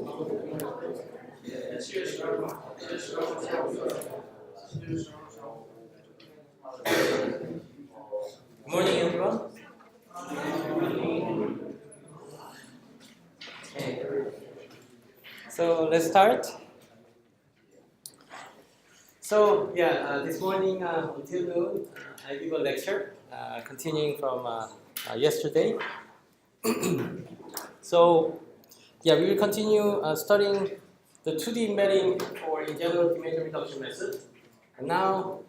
Good morning, everyone. Okay. So let's start. So this morning until noon, I give a lecture, continuing from yesterday. So we will continue studying the 2D embedding for in general dimension reduction method. And now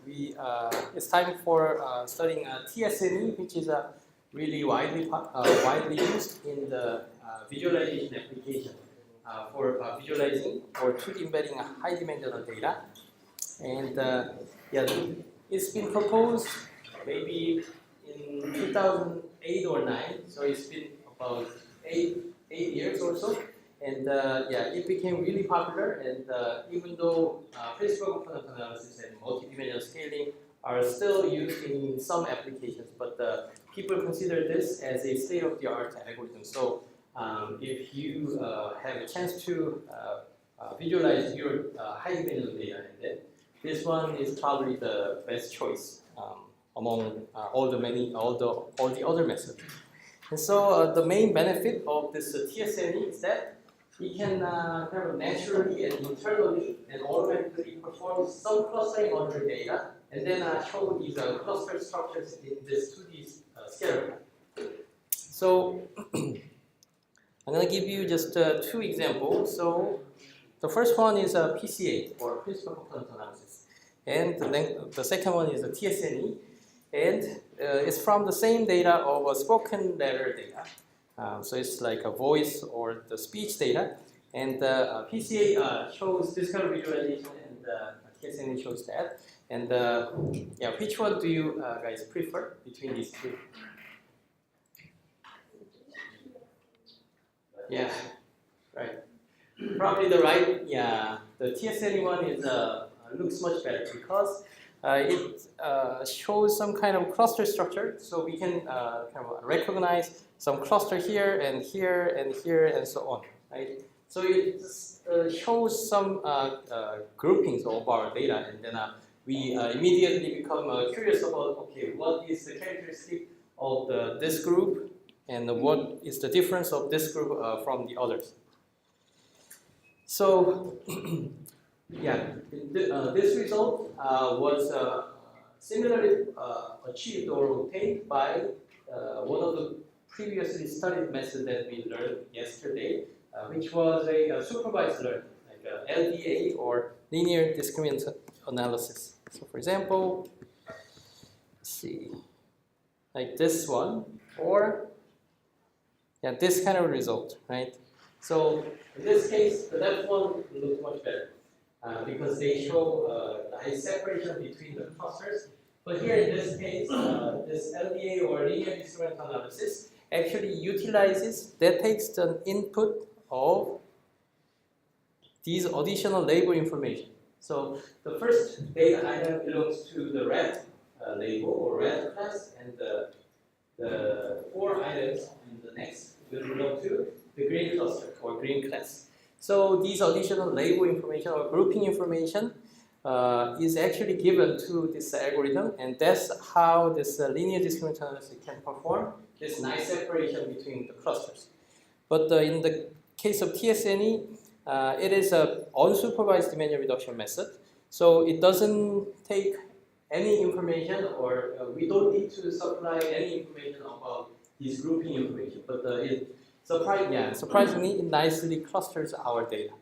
it's time for studying TSNE, which is really widely used in the visualization application for visualizing or 2D embedding high dimensional data. And it's been proposed maybe in 2008 or 9, so it's been about eight years or so. And it became really popular. And even though principal component analysis and multidimensional scaling are still used in some applications, but people consider this as a state-of-the-art algorithm. So if you have a chance to visualize your high-dimensional data, and then this one is probably the best choice among all the other methods. And so the main benefit of this TSNE is that we can kind of naturally and internally and automatically perform some clustering on your data, and then show these cluster structures in this 2D scalar. So I'm going to give you just 2 examples. So the first one is a PCA, or principal component analysis, and the second one is a TSNE, and it's from the same data of a spoken letter data. So it's like a voice or the speech data, and PCA shows this kind of visualization, and TSNE shows that. And which one do you guys prefer between these two? Yeah, right. Probably the right. Yeah, the TSNE one is looks much better because it shows some kind of cluster structure, so we can kind of recognize some cluster here and here and here and so on, right? So it shows some groupings of our data, and then we immediately become curious about, okay, what is the characteristic of this group, and what is the difference of this group from the others. So this result was similarly achieved or obtained by one of the previously studied methods that we learned yesterday, which was a supervised learning, like LDA or linear discriminant analysis. So for example, let's see, like this one, or this kind of result, right? So in this case, the left one looks much better because they show a separation between the clusters. But here in this case, this LDA or linear discriminant analysis actually takes the input of these additional label information. So the first data item belongs to the red label or red class, and the 4 items in the next will belong to the green cluster or green class. So these additional label information or grouping information is actually given to this algorithm, and that's how this linear discriminant analysis can perform this nice separation between the clusters. But in the case of TSNE, it is an unsupervised dimension reduction method, so it doesn't take any information, or we don't need to supply any information about this grouping information, but surprisingly, it nicely clusters our data.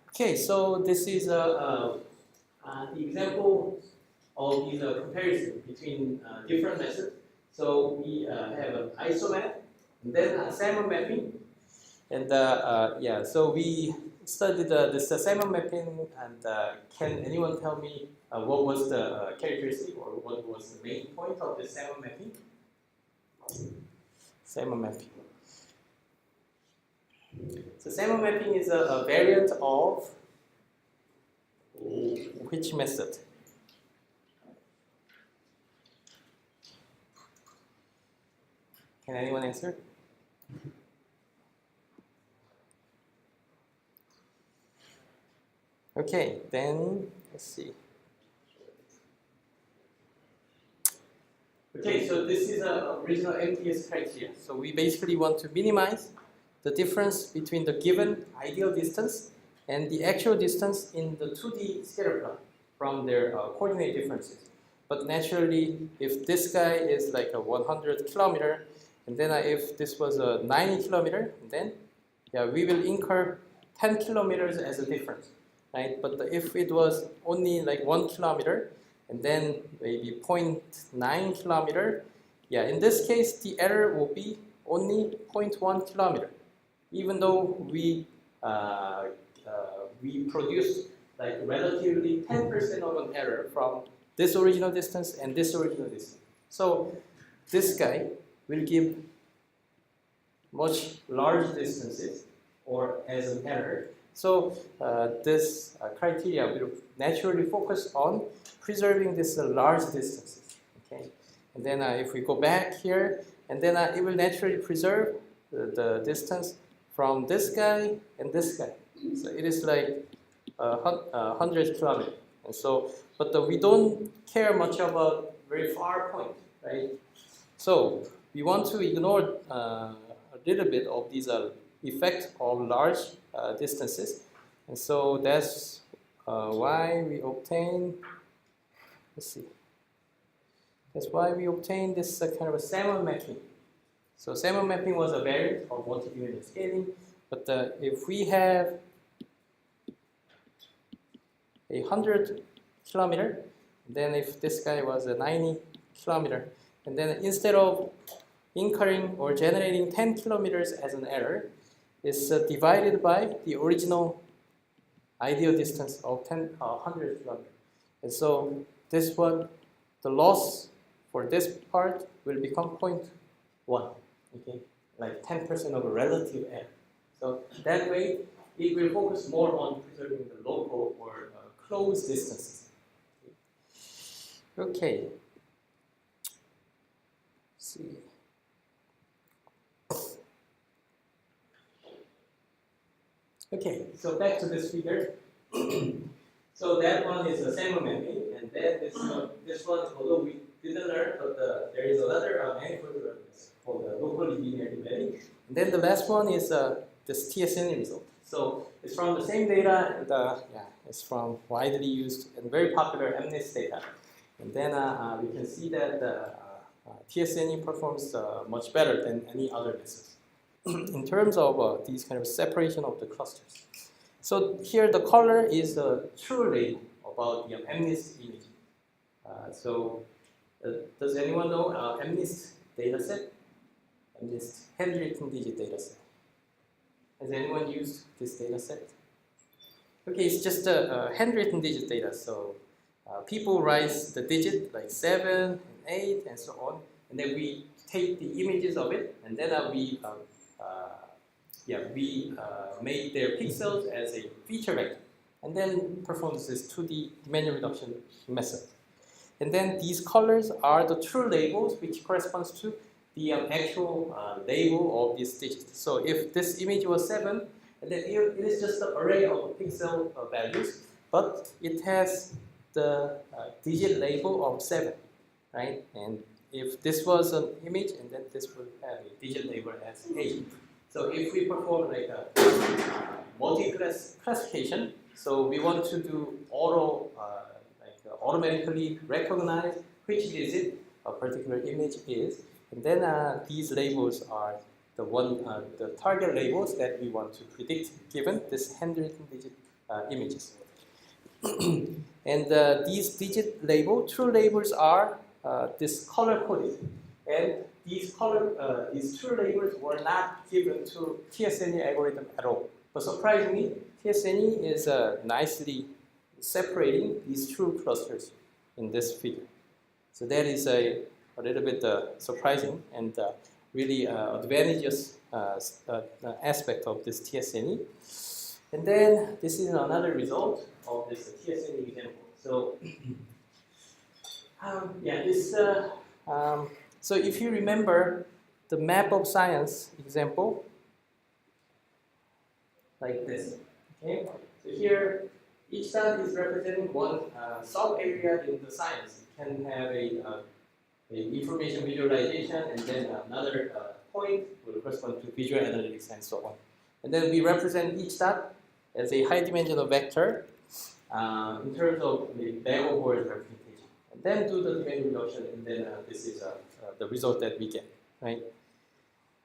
Okay, so this is the example of the comparison between different methods. So we have an isomap, and then a Salmon mapping, and so we studied this Salmon mapping, and can anyone tell me what was the characteristic or what was the main point of the Salmon mapping? Salmon mapping. So Salmon mapping is a variant of which method? Can anyone answer? Okay, then let's see. Okay, so this is a original MTS criteria. So we basically want to minimize the difference between the given ideal distance and the actual distance in the 2D scatter plot from their coordinate differences. But naturally, if this guy is like a 100 kilometer, and then if this was a 90 kilometer, then yeah, we will incur 10 kilometers as a difference, right? But if it was only like 1 kilometer, and then maybe 0.9 kilometer, yeah, in this case, the error will be only 0.1 kilometer, even though we produced like relatively 10% of an error from this original distance and this original distance. So this guy will give much large distances or as an error. So this criteria will naturally focus on preserving this large distances. Okay, and then if we go back here, and then it will naturally preserve the distance from this guy and this guy. So it is like 100 kilometers. And so, but we don't care much about very far point, right? So we want to ignore a little bit of these effect of large distances, and so that's why we obtain. Let's see. That's why we obtain this kind of a Salmon mapping. So Salmon mapping was a variant of multi-dimensional scaling, but if we have 100 kilometer, then if this guy was a 90 kilometer, and then instead of incurring or generating 10 kilometers as an error, is divided by the original ideal distance of 100 kilometers. And so this one, the loss for this part will become 0.1, okay, like 10% of a relative error. So that way, it will focus more on preserving the local or close distances. Okay. Let's see. Okay, so back to this figure. So that one is a Salmon mapping, and then this one, although we didn't learn, but there is another manifold for the locally linear embedding. And then the last one is this TSN result. So it's from the same data, and yeah, it's from widely used and very popular MNIST data. And then we can see that TSNE performs much better than any other methods in terms of these kind of separation of the clusters. So here the color is the true label about the MNIST image. Does anyone know MNIST dataset? MNIST handwritten digit dataset. Has anyone used this dataset? Okay, it's just a handwritten digit data. So people write the digit like 7 and 8 and so on, and then we take the images of it, and then we make their pixels as a feature vector, and then perform this 2D dimension reduction method. And then these colors are the true labels, which corresponds to the actual label of these digits. So if this image was 7, and then it is just an array of pixel values, but it has the digit label of 7, right? And if this was an image, and then this would have a digit label as 8. So if we perform like a multi-class classification, so we want to do automatically recognize which digit a particular image is, and then these labels are the target labels that we want to predict given this handwritten digit images. And these digit true labels are this color coded, and these true labels were not given to TSNE algorithm at all. But surprisingly, TSNE is nicely separating these true clusters in this figure. So that is a little bit surprising and really advantageous aspect of this TSNE. And then this is another result of this TSNE example. So so if you remember the map of science example, like this, okay? So here each dot is representing one sub-area in the science. It can have a information visualization, and then another point will correspond to visual analytics and so on. And then we represent each dot as a high-dimensional vector in terms of the bag-of-word representation. And then do the dimension reduction, and then this is the result that we get, right?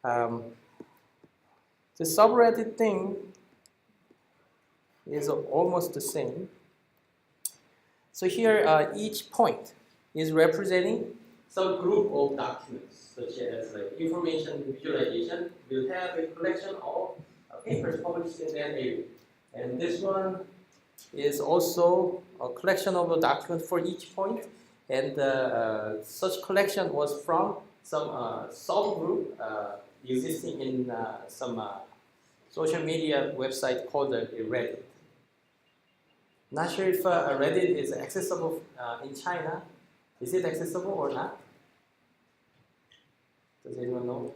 The subreddit thing is almost the same. So here, each point is representing some group of documents, such as like information visualization. We'll have a collection of papers published in that area. And this one is also a collection of a document for each point. And such collection was from some subgroup existing in some social media website called Reddit. Not sure if Reddit is accessible in China. Is it accessible or not? Does anyone know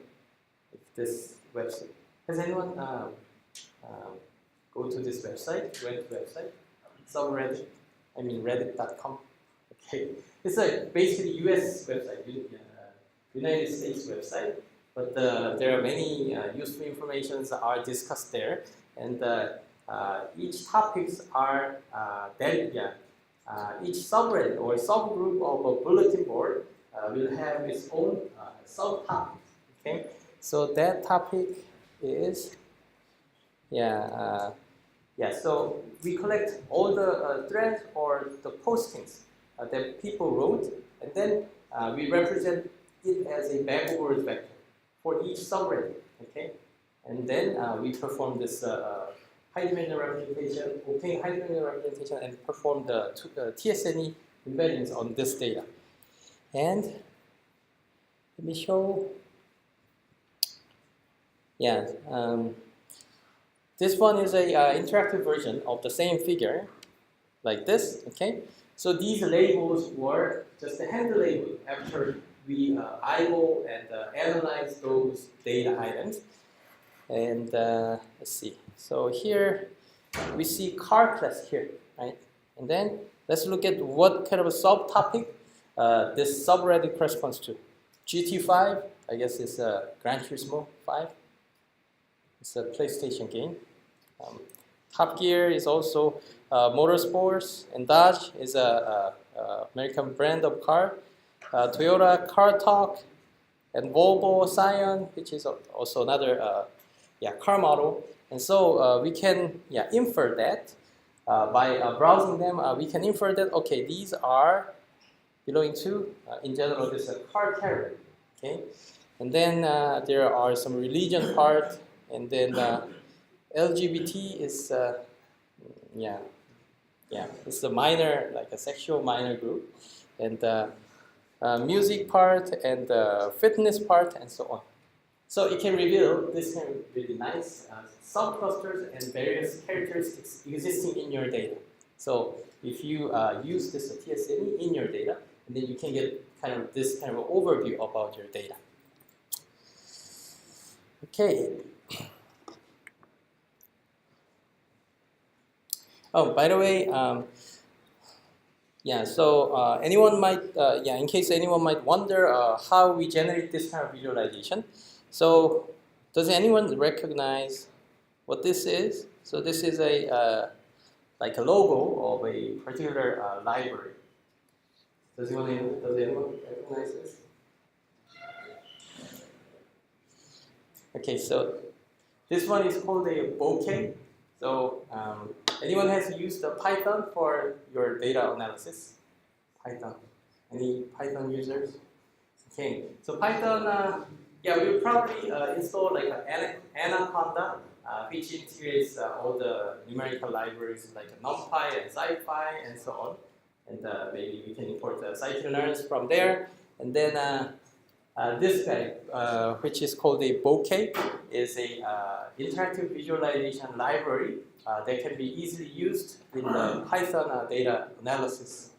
if this website? Has anyone go to this website, Reddit website? Subreddit, I mean reddit.com. Okay, it's a basically US website, United States website, but there are many useful informations that are discussed there, and each topics are each subreddit or subgroup of a bulletin board will have its own subtopics. Okay, so that topic is so we collect all the threads or the postings that people wrote, and then we represent it as a bag-of-words vector for each subreddit. Okay, and then we perform this high-dimensional representation, obtain high-dimensional representation, and perform the TSNE embeddings on this data. And let me show. This one is a interactive version of the same figure, like this. Okay, so these labels were just a hand label after we eyeball and analyze those data items. And let's see. So here we see car class here, right? And then let's look at what kind of a subtopic this subreddit corresponds to. GT5, I guess it's Gran Turismo 5. It's a PlayStation game. Top Gear is also motorsports, and Dodge is a American brand of car. Toyota Car Talk, and Volvo Scion, which is also another car model. And so we can infer that by browsing them. We can infer that these are belonging to in general this car carrier. Okay, and then there are some religion part, and then LGBT is it's a minor, like a sexual minor group, and music part, and fitness part, and so on. So it can reveal this kind of really nice subclusters and various characteristics existing in your data. So if you use this TSNE in your data, and then you can get this kind of overview about your data. Okay. Oh, by the way, anyone might, in case anyone might wonder how we generate this kind of visualization. So, does anyone recognize what this is? So this is a like a logo of a particular library. Does anyone recognize this? Okay, so this one is called a bouquet. So anyone has used the Python for your data analysis? Python. Any Python users? Okay, so Python, we'll probably install like an Anaconda, which integrates all the numerical libraries like NumPy and SciPy and so on. And maybe we can import the scikit-learns from there. And then this guy, which is called a bouquet, is a interactive visualization library that can be easily used in the Python data analysis,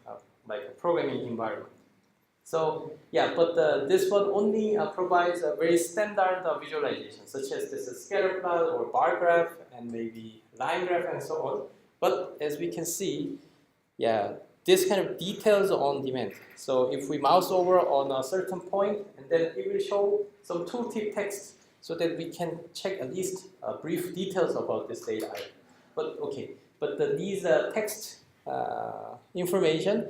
like a programming environment. So this one only provides a very standard visualization, such as this scatter plot or bar graph and maybe line graph and so on. But as we can see, yeah, this kind of details on demand. So if we mouse over on a certain point, and then it will show some tooltip text so that we can check at least brief details about this data item. But okay, but these text information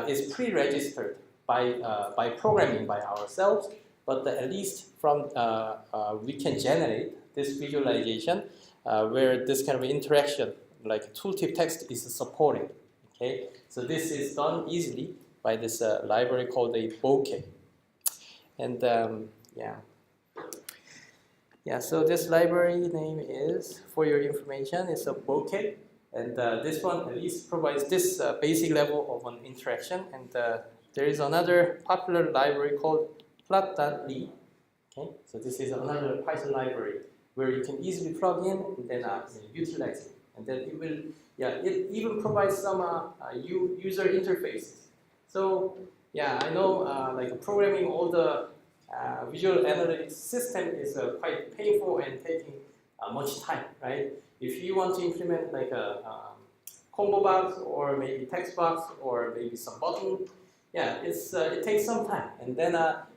is pre-registered by programming by ourselves. But at least from we can generate this visualization where this kind of interaction, like tooltip text, is supported. Okay, so this is done easily by this library called a bokeh. And yeah, so this library name is, for your information, is a bokeh. And this one at least provides this basic level of an interaction. And there is another popular library called plot.ly. Okay, so this is another Python library where you can easily plug in and then utilize it. And then it will, yeah, it even provides some user interfaces. So yeah, I know like programming all the visual analytics system is quite painful and taking much time, right? If you want to implement like a combo box or maybe text box or maybe some button, yeah, it takes some time. And then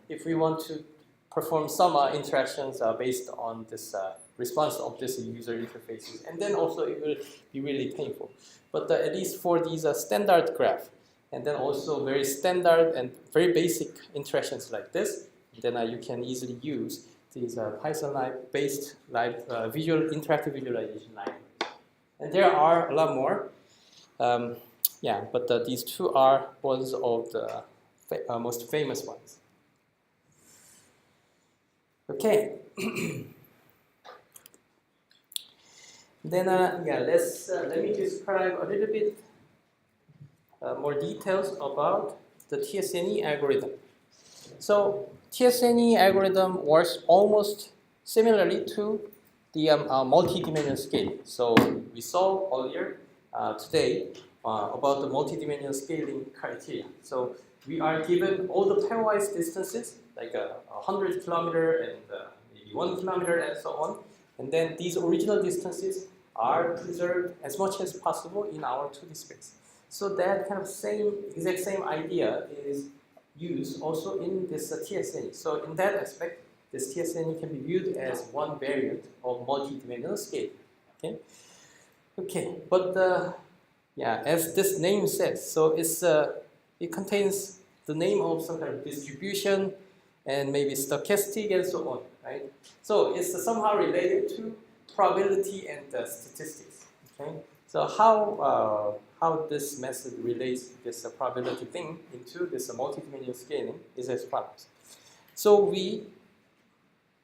if we want to perform some interactions based on this response of this user interfaces, and then also it will be really painful. But at least for these standard graph, and then also very standard and very basic interactions like this, then you can easily use these Python-based visual interactive visualization libraries. And there are a lot more. Yeah, but these two are ones of the most famous ones. Okay. Then yeah, let me describe a little bit more details about the TSNE algorithm. So TSNE algorithm works almost similarly to the multi-dimensional scaling. So we saw earlier today about the multi-dimensional scaling criteria. So we are given all the pairwise distances, like 100 kilometer and maybe 1 kilometer and so on. And then these original distances are preserved as much as possible in our 2D space. So that kind of exact same idea is used also in this TSNE. So in that aspect, this TSNE can be viewed as one variant of multi-dimensional scale. Okay, okay, but yeah, as this name says, so it contains the name of some kind of distribution and maybe stochastic and so on, right? So it's somehow related to probability and statistics. Okay, so how this method relates this probability thing into this multi-dimensional scaling is as follows. So we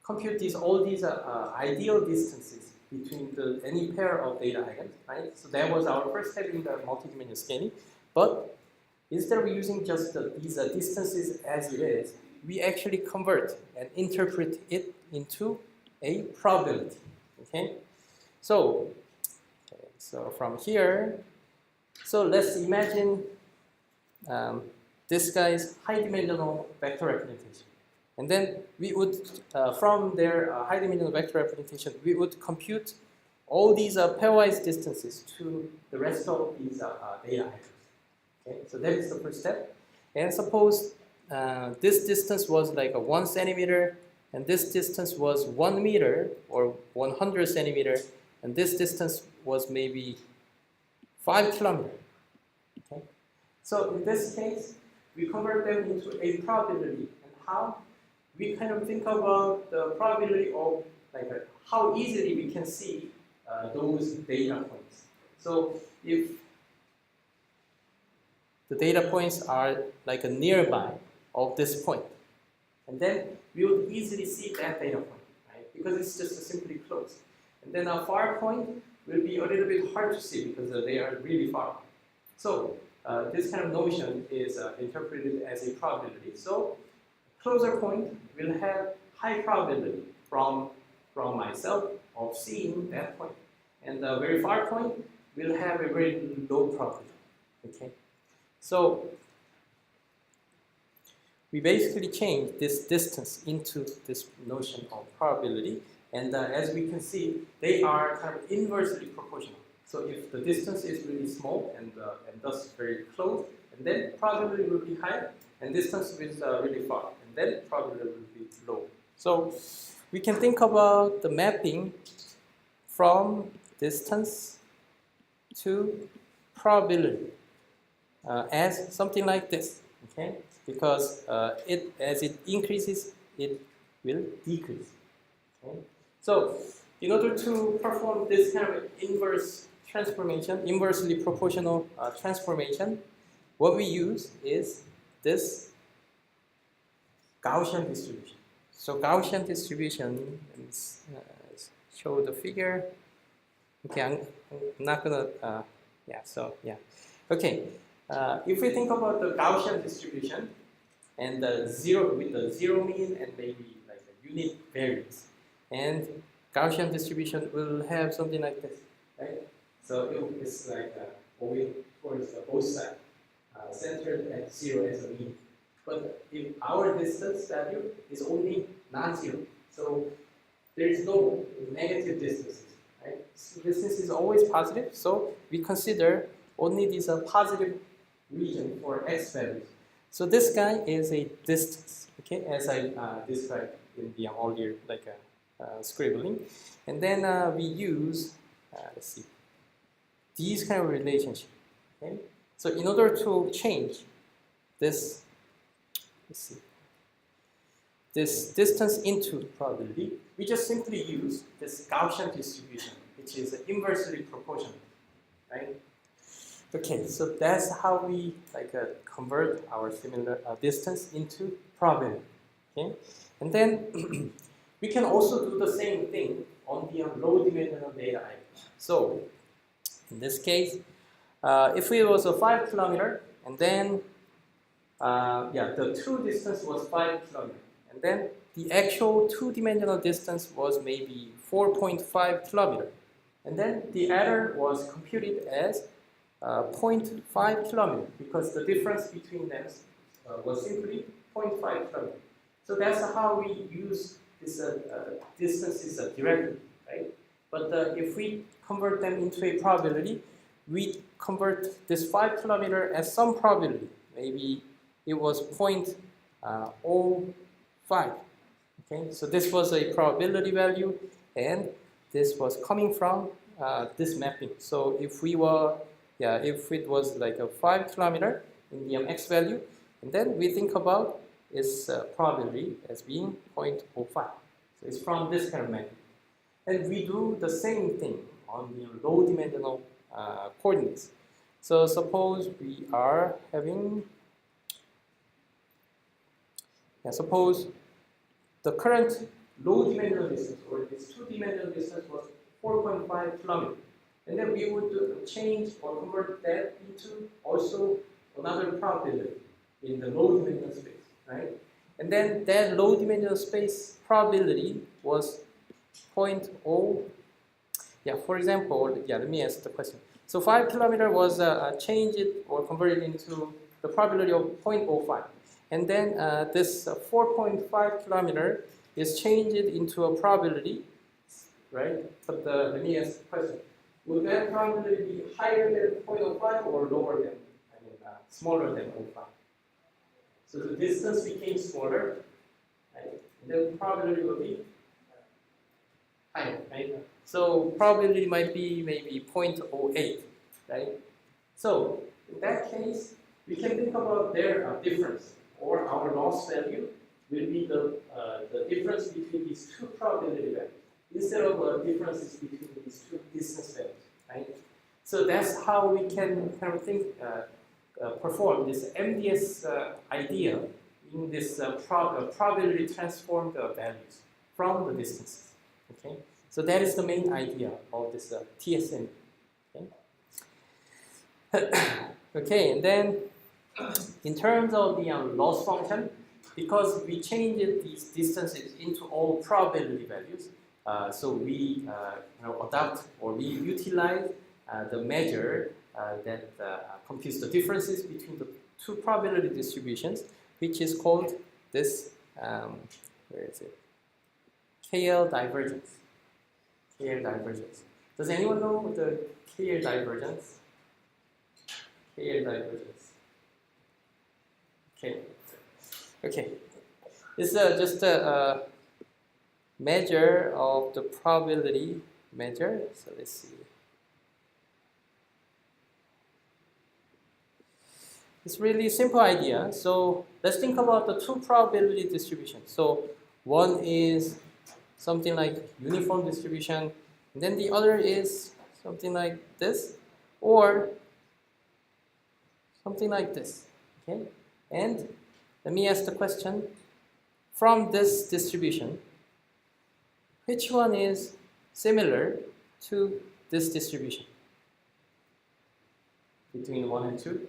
compute all these ideal distances between any pair of data items, right? So that was our first step in the multi-dimensional scaling. But instead of using just these distances as it is, we actually convert and interpret it into a probability. Okay, so from here, so let's imagine this guy's high-dimensional vector representation, and then we would, from their high-dimensional vector representation, we would compute all these pairwise distances to the rest of these data items. Okay, so that is the first step. And suppose this distance was like 1 centimeter, and this distance was 1 meter or 100 centimeter, and this distance was maybe 5 kilometers. Okay? So in this case, we convert them into a probability. And how? We kind of think about the probability of like how easily we can see those data points. So if the data points are like a nearby of this point, and then we would easily see that data point, right? Because it's just simply close. And then a far point will be a little bit hard to see because they are really far. So this kind of notion is interpreted as a probability. So closer point will have high probability from myself of seeing that point. And the very far point will have a very low probability. Okay? So we basically change this distance into this notion of probability. And as we can see, they are kind of inversely proportional. So if the distance is really small and thus very close, and then probability will be high, and distance is really far, and then probability will be low. So we can think about the mapping from distance to probability as something like this, okay? Because as it increases, it will decrease. Okay? So in order to perform this kind of inverse transformation, inversely proportional transformation, what we use is this Gaussian distribution. So Gaussian distribution, let's show the figure. Okay, I'm not gonna, Okay, if we think about the Gaussian distribution and the zero mean and maybe like a unit variance, and Gaussian distribution will have something like this, right? So it's like going towards both sides, centered at 0 as a mean. But if our distance value is only non-zero, so there is no negative distances, right? So distance is always positive, so we consider only this positive region for x values. So this guy is a distance, okay, as I described in the earlier scribbling. And then we use, let's see, these kind of relationship. Okay? So in order to change this, let's see, this distance into probability, we just simply use this Gaussian distribution, which is inversely proportional, right? Okay, so that's how we convert our similar distance into probability. Okay, and then we can also do the same thing on the low-dimensional data item. So in this case, if it was a 5 kilometer, and then the true distance was 5 kilometers, and then the actual two-dimensional distance was maybe 4.5 kilometers, and then the error was computed as 0.5 kilometers because the difference between them was simply 0.5 kilometers. So that's how we use this distances directly, right? But if we convert them into a probability, we convert this 5 kilometers as some probability. Maybe it was 0.05. Okay, so this was a probability value, and this was coming from this mapping. So if we were, if it was like a 5 kilometer in the x value, and then we think about its probability as being 0.05. So it's from this kind of mapping. And we do the same thing on the low-dimensional coordinates. So suppose we are having, suppose the current low-dimensional distance, or this two-dimensional distance, was 4.5 kilometers. And then we would change or convert that into also another probability in the low-dimensional space, right? And then that low-dimensional space probability was 0.0. For example, let me ask the question. So 5 kilometers was changed or converted into the probability of 0.05. And then this 4.5 kilometer is changed into a probability, right? But let me ask the question. Would that probability be higher than 0.05 or lower than, smaller than 0.05? So the distance became smaller, right? And the probability will be higher, right? So probability might be maybe 0.08, right? So in that case, we can think about their difference, or our loss value will be the difference between these two probability values, instead of differences between these two distance values, right? So that's how we can kind of think, perform this MDS idea in this probability transformed values from the distances. Okay, so that is the main idea of this TSM. Okay, okay, and then in terms of the loss function, because we changed these distances into all probability values, so we adopt or we utilize the measure that computes the differences between the two probability distributions, which is called this, where is it? KL divergence. KL divergence. Does anyone know the KL divergence? KL divergence. Okay. It's just a measure of the probability measure. So let's see. It's really a simple idea. So let's think about the two probability distributions. So one is something like uniform distribution, and then the other is something like this, or something like this. Okay? And let me ask the question, from this distribution, which one is similar to this distribution? Between 1 and 2?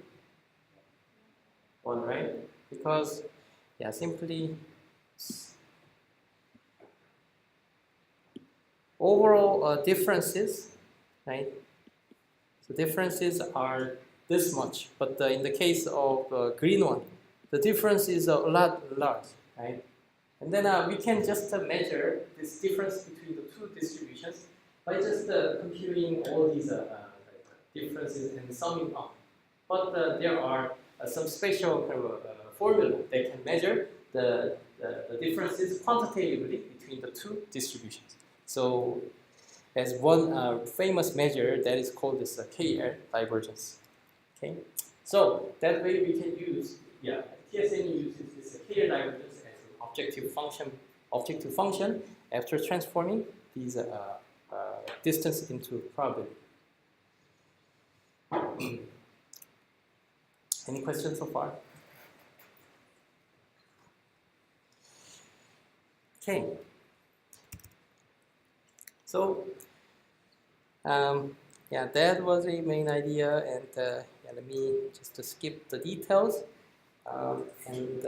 1, right? Because, yeah, simply overall differences, right? So differences are this much, but in the case of green one, the difference is a lot large, right? And then we can just measure this difference between the two distributions by just computing all these differences and summing up. But there are some special kind of formula that can measure the differences quantitatively between the two distributions. So as one famous measure that is called this KL divergence. Okay, so that way we can use, TSNE uses this KL divergence as an objective function after transforming these distance into probability. Any questions so far? Okay. So, that was a main idea, and let me just skip the details, and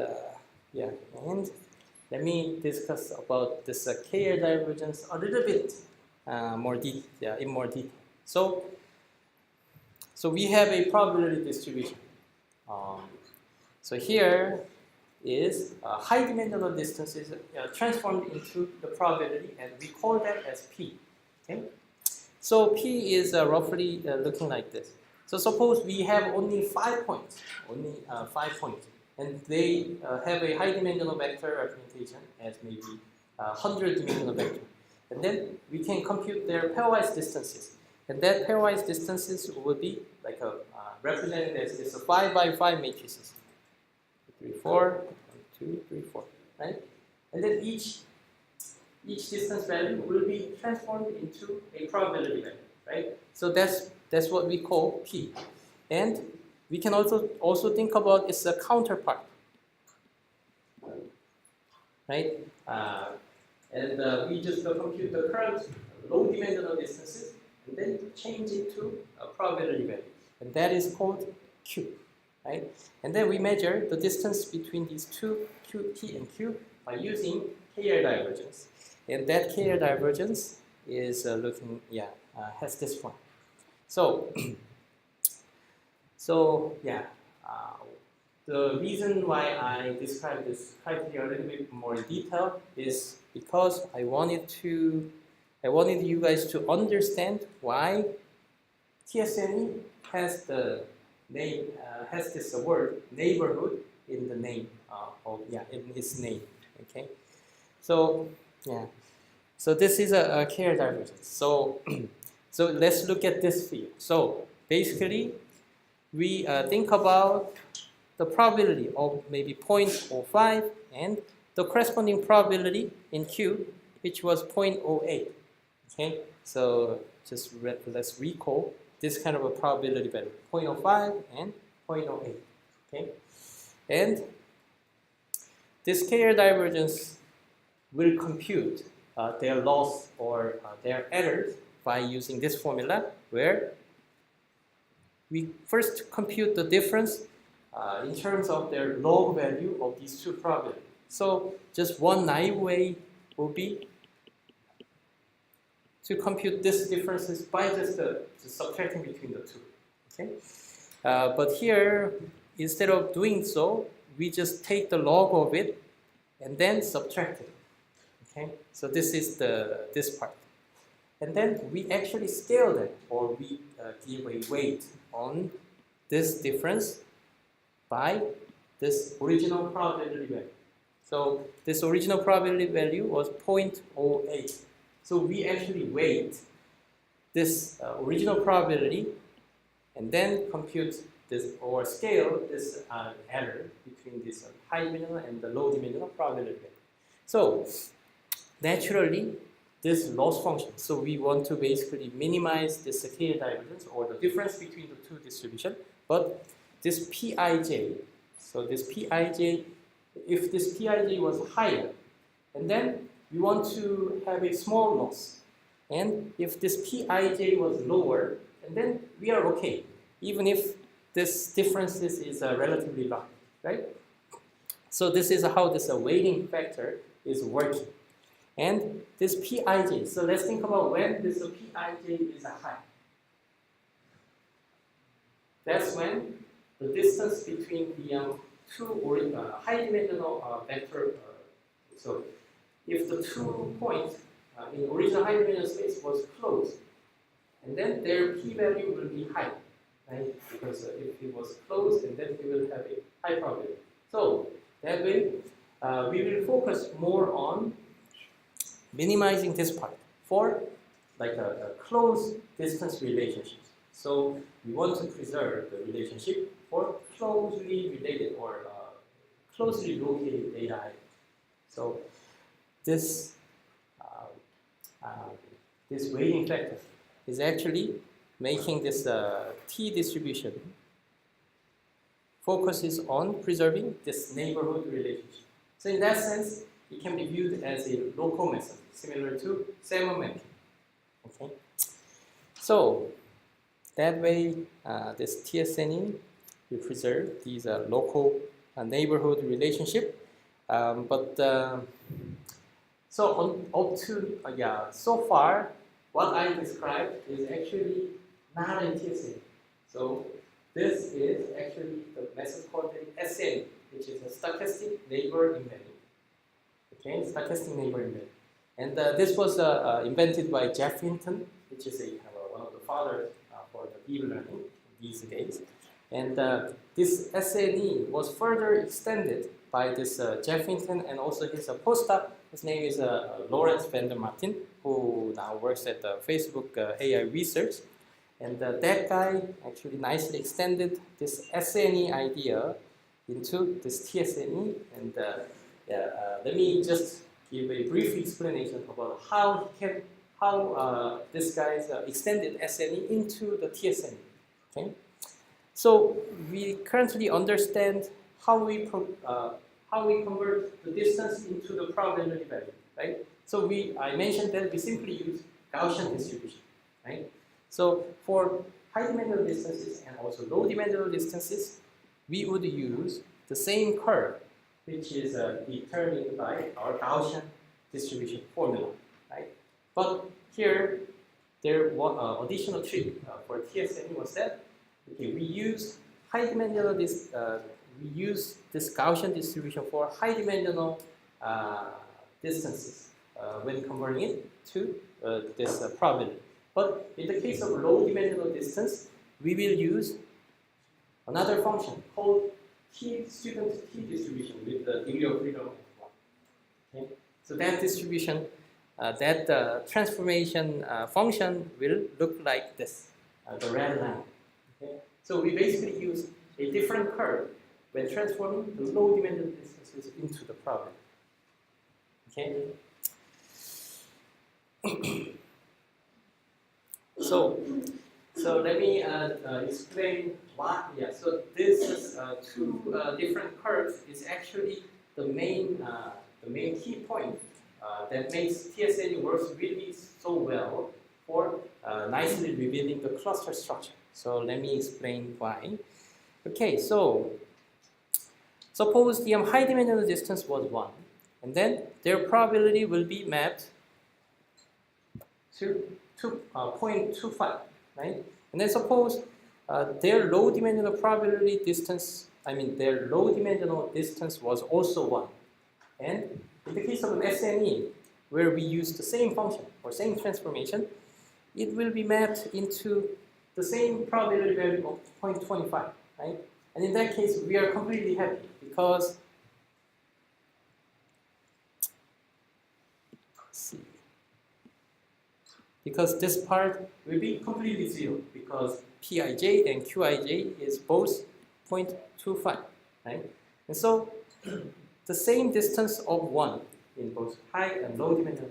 let me discuss about this KL divergence a little bit in more detail. So we have a probability distribution. So here is high dimensional distances transformed into the probability, and we call that as P. Okay? So P is roughly looking like this. So suppose we have only 5 points, and they have a high dimensional vector representation as maybe 100 dimensional vector. And then we can compute their pairwise distances. And that pairwise distances will be like represented as this 5 by 5 matrices. 3, 4, 1, 2, 3, 4, right? And then each distance value will be transformed into a probability value, right? So that's what we call P. And we can also think about its a counterpart, right? And we just compute the current low dimensional distances and then change it to a probability value, and that is called Q, right? And then we measure the distance between these two P and Q by using KL divergence, and that KL divergence is has this form. So the reason why I described this criteria a little bit more in detail is because I wanted you guys to understand why TSNE has the name, has this word neighborhood in the name in its name. Okay, so this is a KL divergence. So so let's look at this field. So basically, we think about the probability of maybe 0.05 and the corresponding probability in Q, which was 0.08. Okay, so just let's recall this kind of a probability value, 0.05 and 0.08. Okay, and this KL divergence will compute their loss or their errors by using this formula, where we first compute the difference in terms of their log value of these two probabilities. So just one naive way will be to compute this differences by just subtracting between the two. Okay, but here, instead of doing so, we just take the log of it and then subtract it. Okay, so this is this part. and then we actually scale that, or we give a weight on this difference by this original probability value. So this original probability value was 0.08. So we actually weight this original probability and then compute this or scale this error between this high dimensional and the low dimensional probability value. So naturally, this loss function, so we want to basically minimize the scale divergence or the difference between the two distributions, but this Pij, so this Pij, if this Pij was higher, and then we want to have a small loss, and if this Pij was lower, and then we are okay, even if this difference is relatively large, right? So this is how this weighting factor is working. And this Pij, so let's think about when this Pij is high. That's when the distance between the two high-dimensional vector, so if the 2 points in original high-dimensional space was close, and then their p-value will be high, right? Because if it was closed, and then we will have a high probability. So that way, we will focus more on minimizing this part for like a close distance relationships. So we want to preserve the relationship for closely related or closely located data items. So this this weighting factor is actually making this t distribution focuses on preserving this neighborhood relationship. So in that sense, it can be viewed as a local method, similar to Salmon mapping. Okay. So that way, this TSNE will preserve these local neighborhood relationship. So far, what I described is actually not in TSNE. So this is actually the method called the SNE, which is a stochastic neighbor embedding. Okay, stochastic neighbor embedding. And this was invented by Jeff Hinton, which is one of the fathers for the deep learning these days. And this SNE was further extended by this Jeff Hinton and also his postdoc. His name is Lawrence van der Martin, who now works at Facebook AI Research. And that guy actually nicely extended this SNE idea into this TSNE. And let me just give a brief explanation about how this guy's extended SNE into the TSNE. Okay, so we currently understand how we convert the distance into the probability value, right? So I mentioned that we simply use Gaussian distribution, right? So for high-dimensional distances and also low-dimensional distances, we would use the same curve, which is determined by our Gaussian distribution formula, right? But here, there was additional trick for TSNE was that okay, we use high-dimensional we use this Gaussian distribution for high-dimensional distances when converting it to this probability. But in the case of low-dimensional distance, we will use another function called student T distribution with the degree of freedom of 1. Okay? So that distribution, that transformation function will look like this, the red line. Okay? So we basically use a different curve when transforming the low-dimensional distances into the probability. Okay. So let me explain why. Yeah. So this is two different curves is actually the main key point that makes TSNE works really so well for nicely revealing the cluster structure. So let me explain why. Okay. So suppose the high-dimensional distance was 1, and then their probability will be mapped to 0.25, right? And then suppose their low-dimensional probability distance, their low-dimensional distance was also 1. And in the case of an SNE, where we use the same function or same transformation, it will be mapped into the same probability value of 0.25, right? And in that case, we are completely happy because this part will be completely zero because Pij and Qij is both 0.25, right? And so the same distance of 1 in both high and low dimensional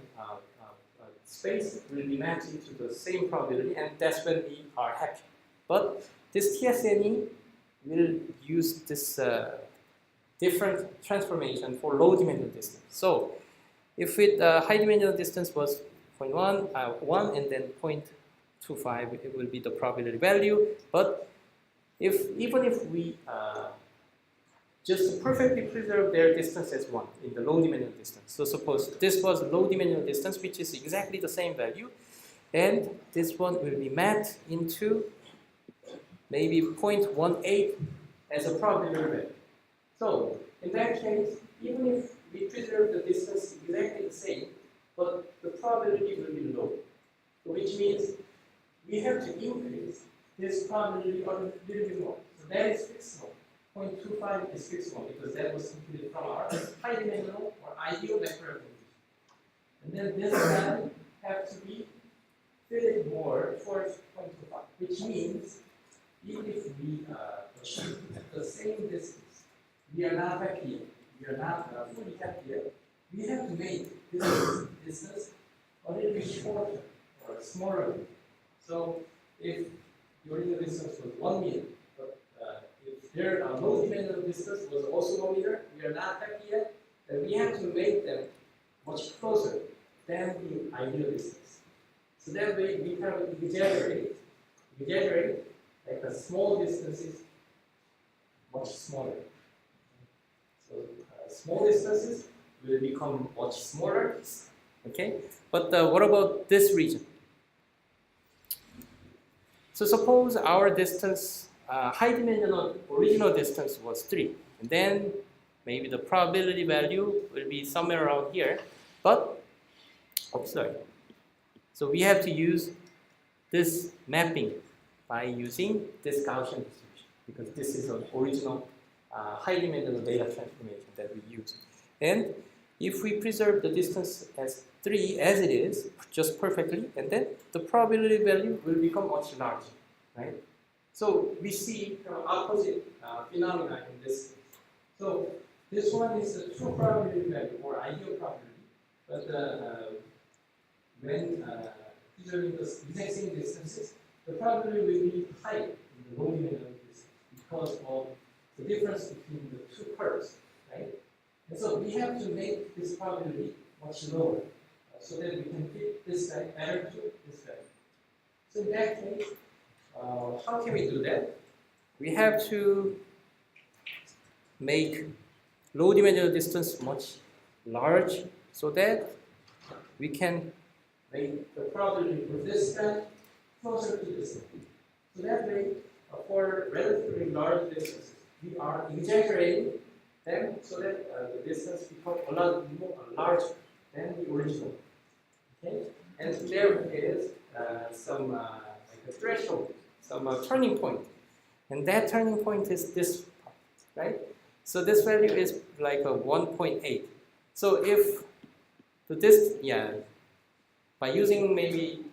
space will be mapped into the same probability, and that's when we are happy. But this TSNE will use this different transformation for low dimensional distance. So if with high dimensional distance was 0.1, 1 and then 0.25, it will be the probability value. But even if we just perfectly preserve their distance as 1 in the low dimensional distance. So suppose this was low dimensional distance, which is exactly the same value, and this one will be mapped into maybe 0.18 as a probability value. So in that case, even if we preserve the distance exactly the same, but the probability will be low, which means we have to increase this probability a little bit more. So that is fixed mode. 0.25 is fixed mode because that was computed from our high dimensional or ideal vector representation. And then this value have to be fitted more towards 0.25, which means even if we achieve the same distance, we are not happy yet. We are not fully happy yet. We have to make this distance a little bit shorter or smaller. So if the original distance was 1 meter, but if their low dimensional distance was also 1 meter, we are not happy yet, then we have to make them much closer than the ideal distance. So that way we kind of exaggerate like the small distances much smaller. So small distances will become much smaller, okay? But what about this region? So suppose our distance, high dimensional original distance was 3, and then maybe the probability value will be somewhere around here, but, oh sorry. So we have to use this mapping by using this Gaussian distribution, because this is an original high dimensional data transformation that we use. And if we preserve the distance as 3 as it is, just perfectly, and then the probability value will become much larger, right? So we see opposite phenomena in this case. So this one is the true probability value or ideal probability, but when preserving the exact same distances, the probability will be high in the low dimensional distance because of the difference between the two curves, right? And so we have to make this probability much lower so that we can fit this guy better to this guy. So in that case, how can we do that? We have to make low dimensional distance much large so that we can make the probability for this guy closer to this guy. So that way, for relatively large distances, we are exaggerating them so that the distance becomes a lot more larger than the original. Okay, and there is some like a threshold, some turning point, and that turning point is this part, right? So this value is like a 1.8. So if by using maybe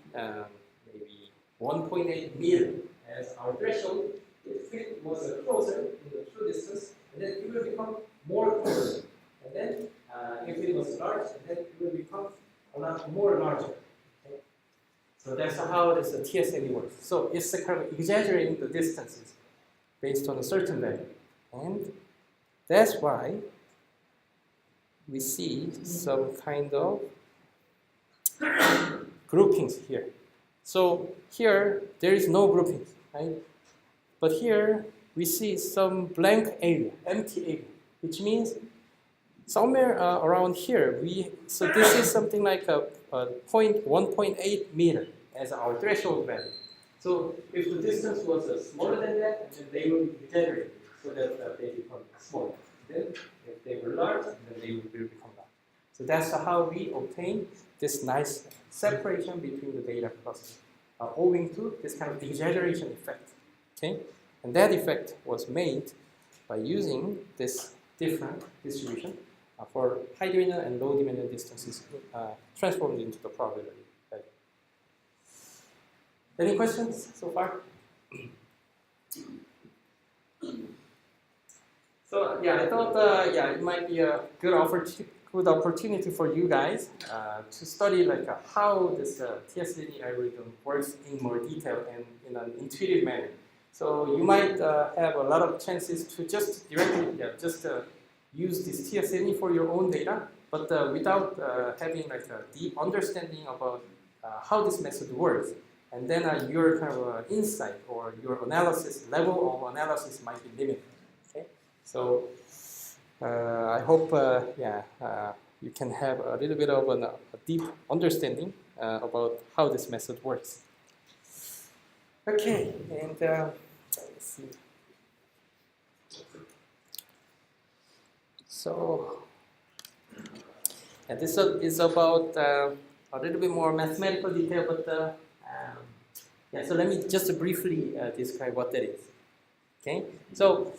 1.8 meter as our threshold, if it was closer in the true distance, and then it will become more closer. And then if it was large, then it will become a lot more larger. Okay? So that's how this TSNE works. So it's kind of exaggerating the distances based on a certain value. And that's why we see some kind of groupings here. So here, there is no groupings, right? But here, we see some blank area, empty area, which means somewhere around here, so this is something like a 1.8 meter as our threshold value. So if the distance was smaller than that, then they will be degenerated so that they become smaller. Then if they were large, then they will become large. So that's how we obtain this nice separation between the data clusters. owing to this kind of exaggeration effect. Okay, and that effect was made by using this different distribution for high dimensional and low dimensional distances transformed into the probability. Right? Any questions so far? So yeah, I thought it might be a good opportunity for you guys to study like how this TSNE algorithm works in more detail and in an intuitive manner. So you might have a lot of chances to just directly use this TSNE for your own data, but without having like a deep understanding about how this method works. And then your kind of insight or your analysis level of analysis might be limited. Okay, so I hope you can have a little bit of a deep understanding about how this method works. Okay, and let's see. So, and this is about a little bit more mathematical detail, but so let me just briefly describe what that is. Okay, so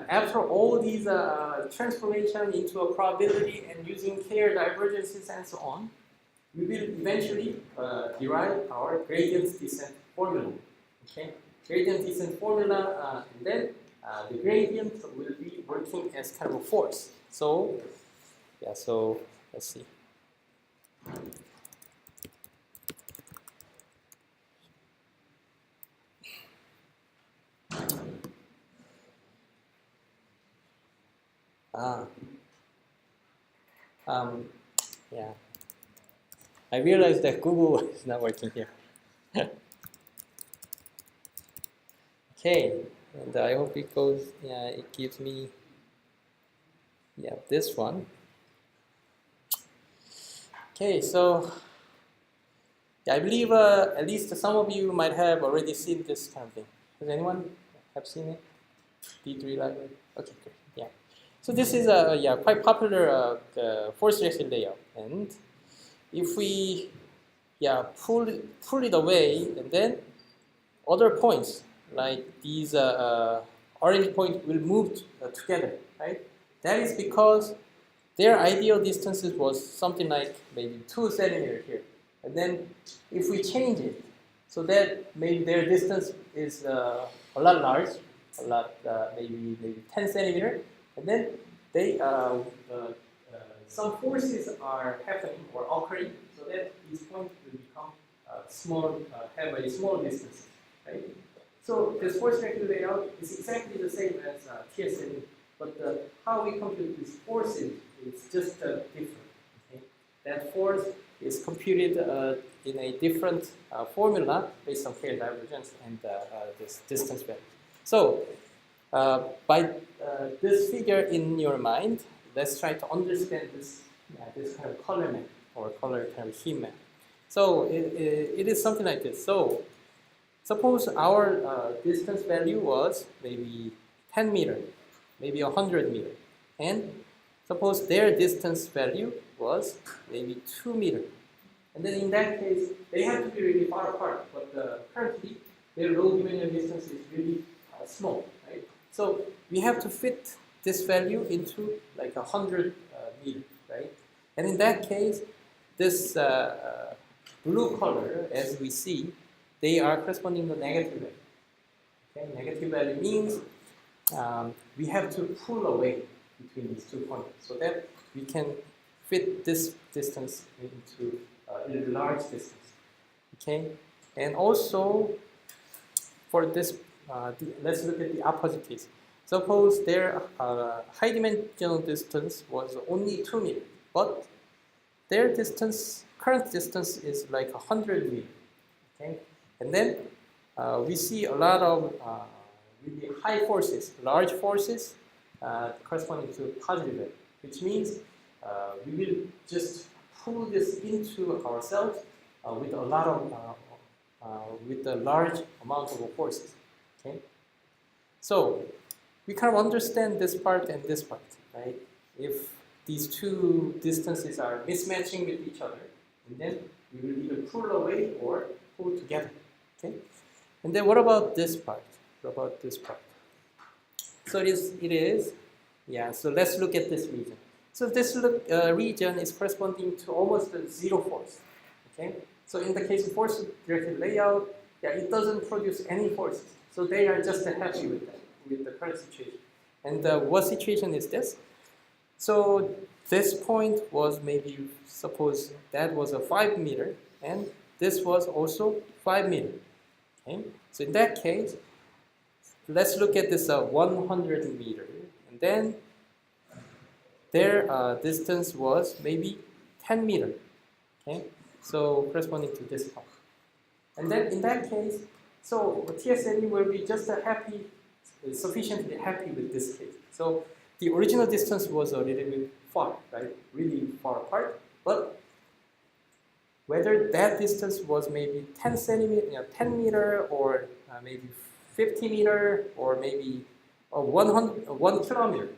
after all these transformation into a probability and using K-R divergences and so on, we will eventually derive our gradient descent formula. Okay, gradient descent formula, and then the gradient will be working as kind of a force. So, so let's see. I realized that Google is not working here. Okay, and I hope it goes, it gives me, this one. Okay, so I believe at least some of you might have already seen this kind of thing. Has anyone have seen it? D3 library? Okay, great, yeah. So this is a quite popular force direction layout, and if we pull it away, and then other points like these orange points will move together, right? That is because their ideal distances was something like maybe 2 centimeters here, and then if we change it so that maybe their distance is a lot large, maybe 10 centimeters, and then they some forces are happening or occurring, so that these points will become small, have a small distance, right? So this force vector layout is exactly the same as TSN, but how we compute these forces is just different. Okay? That force is computed in a different formula based on K divergence and this distance value. So by this figure in your mind, let's try to understand this kind of color map or color kind of heat map. So it is something like this. So suppose our distance value was maybe 10 meters, maybe 100 meters, and suppose their distance value was maybe 2 meters. And then in that case, they have to be really far apart, but currently their low dimensional distance is really small, right? So we have to fit this value into like 100 meters, right? And in that case, this blue color, as we see, they are corresponding to negative value. Okay? Negative value means we have to pull away between these 2 points so that we can fit this distance into a large distance. Okay, and also for this, let's look at the opposite case. Suppose their high dimensional distance was only 2 meters, but their current distance is like 100 meters. Okay, and then we see a lot of really high forces, large forces corresponding to positive value, which means we will just pull this into ourselves with a lot of with a large amount of forces. Okay, so we kind of understand this part and this part, right? If these two distances are mismatching with each other, and then we will either pull away or pull together. Okay, and then what about this part? What about this part? So it is, yeah. So let's look at this region. So this region is corresponding to almost the zero force. Okay, so in the case of force-directed layout, yeah, it doesn't produce any forces. So they are just happy with that, with the current situation. And what situation is this? So this point was maybe, suppose that was a 5 meter, and this was also 5 meter. Okay? So in that case, let's look at this 100 meter, and then their distance was maybe 10 meter. Okay? So corresponding to this point. And then in that case, so TSNE will be just sufficiently happy with this case. So the original distance was a little bit far, right? Really far apart. But whether that distance was maybe 10 centimeter, 10 meter, or maybe 50 meter, or maybe 1 kilometer.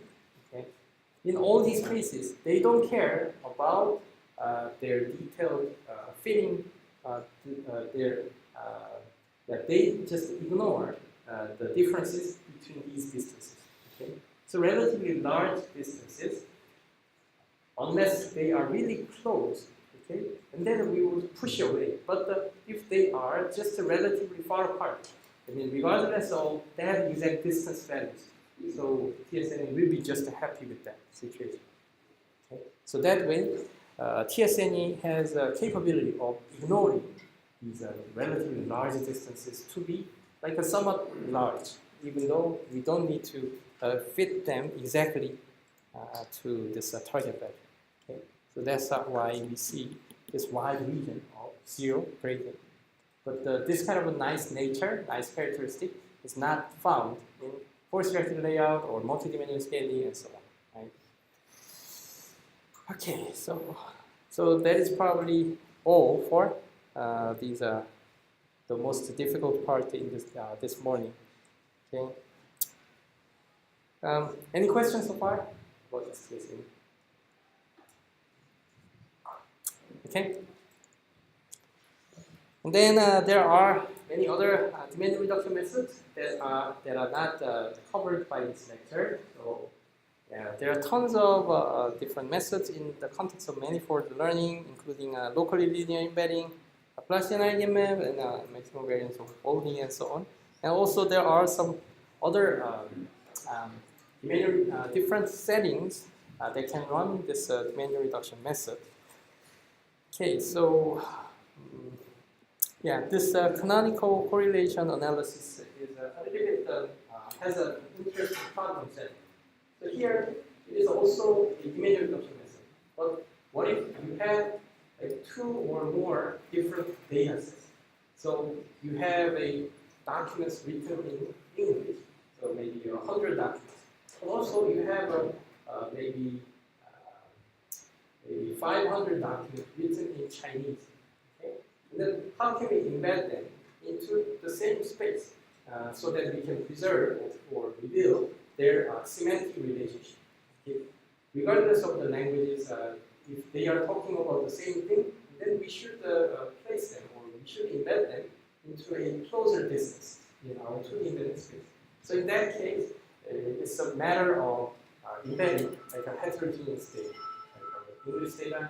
Okay? In all these cases, they don't care about their detailed fitting. That they just ignore the differences between these distances. Okay? So relatively large distances, unless they are really close, okay, and then we would push away. But if they are just relatively far apart, I mean, regardless of that exact distance values, so TSNE will be just happy with that situation. Okay? So that way, TSNE has a capability of ignoring these relatively large distances to be like a somewhat large, even though we don't need to fit them exactly to this target value. Okay? So that's why we see this wide region of 0 gradient. But this kind of a nice nature, nice characteristic, is not found in force-directed layout or multidimensional scaling and so on. Right? Okay, so that is probably all for these are the most difficult part in this morning. Okay. Any questions so far about this listening? Okay. And then there are many other dimension reduction methods that are not covered by this lecture. So yeah, there are tons of different methods in the context of manifold learning, including locally linear embedding, Laplacian eigenmap, and maximum variance of folding, and so on. And also there are some other different settings that can run this dimension reduction method. Okay, so yeah, this canonical correlation analysis is a little bit has an interesting problem set. So here it is also a dimension reduction method. But what if you have like 2 or more different data sets? So you have a documents written in English, so maybe 100 documents. But also you have maybe 500 documents written in Chinese. Okay? And then how can we embed them into the same space so that we can preserve or reveal their semantic relationship? Okay? Regardless of the languages, if they are talking about the same thing, then we should place them, or we should embed them into a closer distance in our 2D embedded space. So in that case, it's a matter of embedding like a heterogeneous data, like English data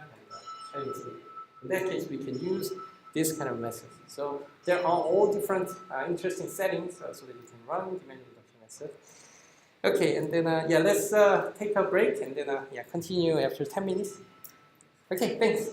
and Chinese data. In that case, we can use this kind of method. So there are all different interesting settings so that you can run dimension reduction method. Okay, and then yeah, let's take a break and then yeah, continue after 10 minutes. Okay, thanks.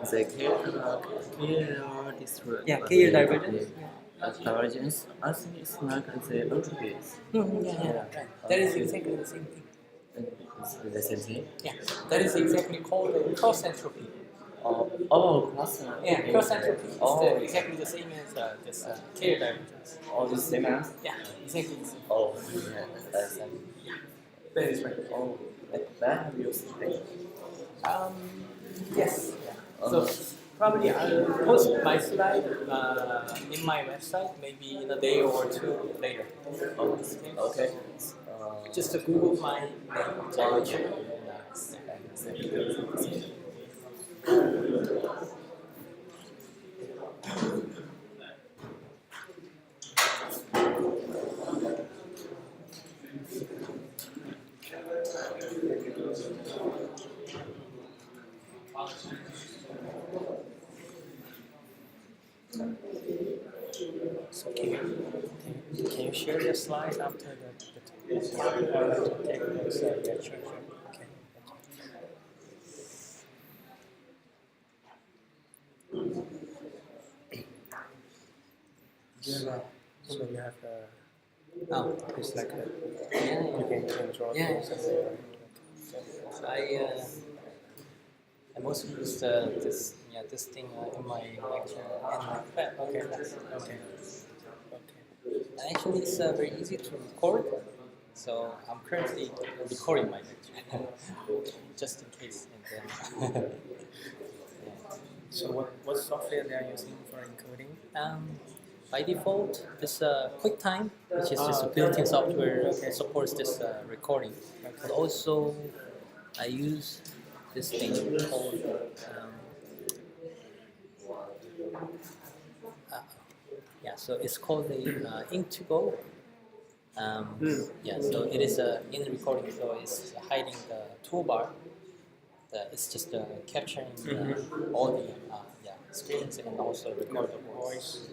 The KL divergence. Divergence, I think it's like the interface. Right. That is exactly the same thing. It's the same thing? Yeah, that is exactly called the cross entropy. Cross. Yeah, cross entropy is exactly the same as this KL divergence. The same as? Yeah, exactly the same. Yeah, that's That is right. Oh, that have you used? Yes. So probably I'll post my slide in my website maybe in a day or two later. Oh, okay. Just to Google my name. So can you share your slides after the talk? Okay, so yeah, sure. Okay. So you have it's like you can draw things and I mostly use this thing in my lecture and my prep. okay. Actually, it's very easy to record. So I'm currently recording my lecture, just in case. And then, So what software they are using for encoding? by default, it's QuickTime, which is just a built-in software that supports this recording. But also, I use this thing called so it's called the Ink2Go. So it is in the recording, so it's hiding the toolbar. It's just capturing all the screens and also record the voice.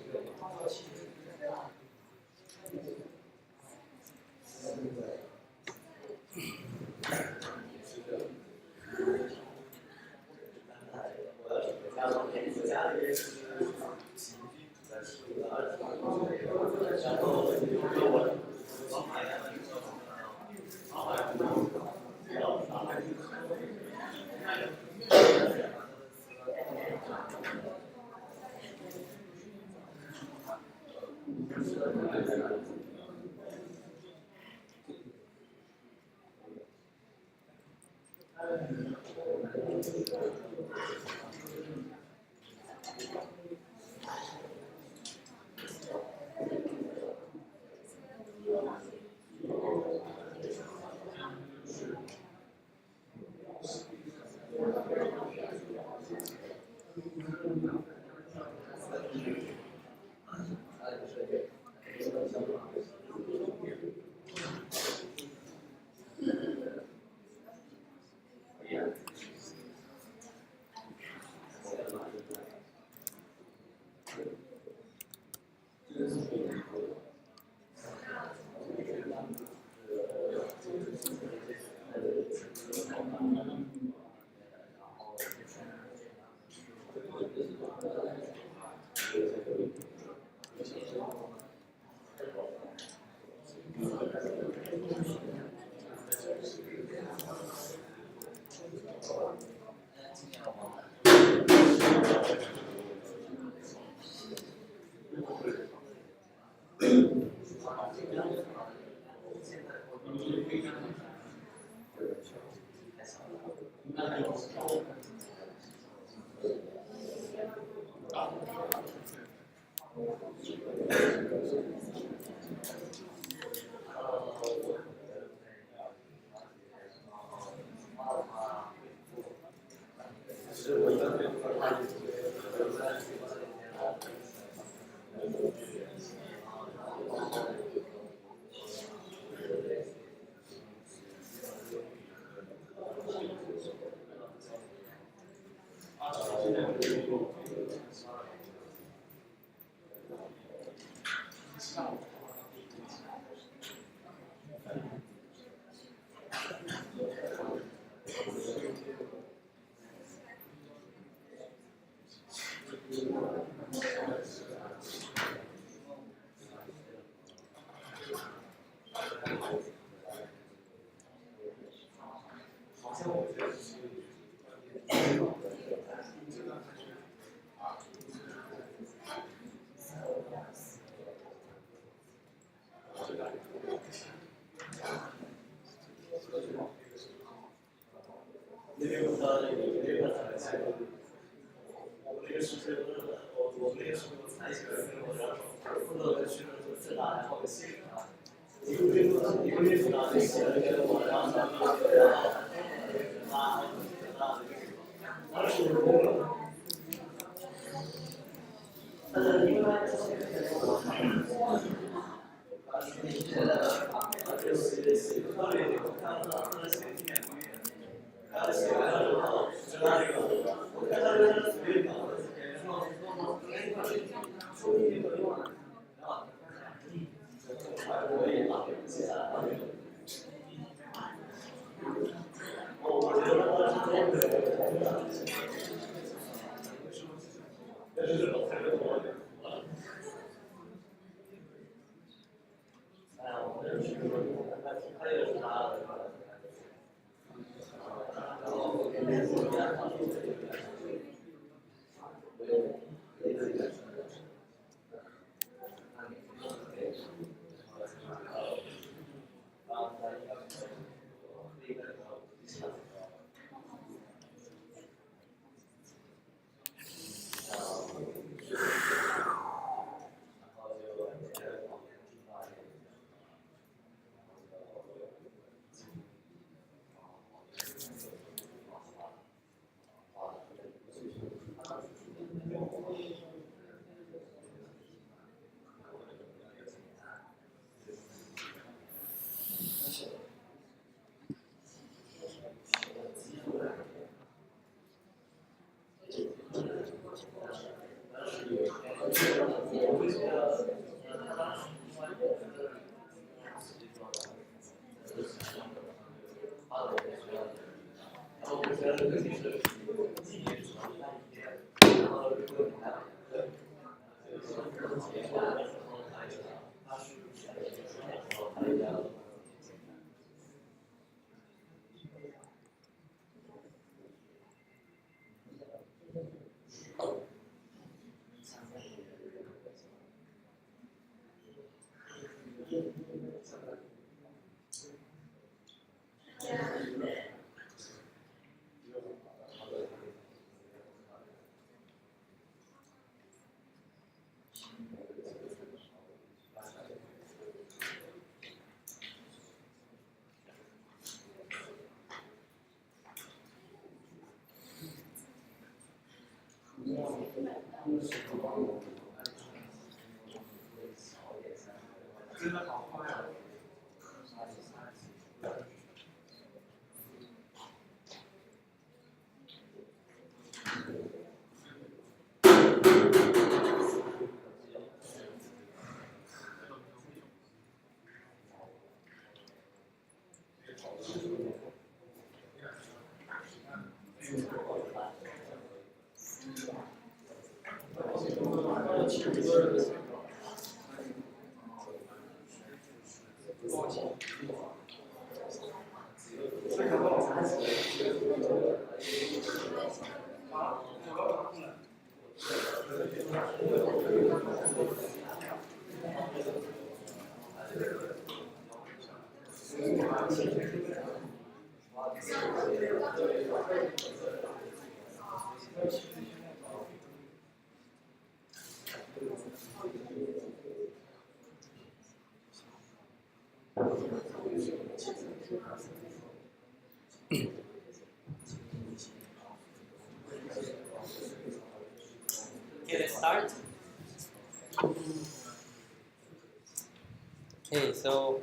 Okay, let's start. Okay, so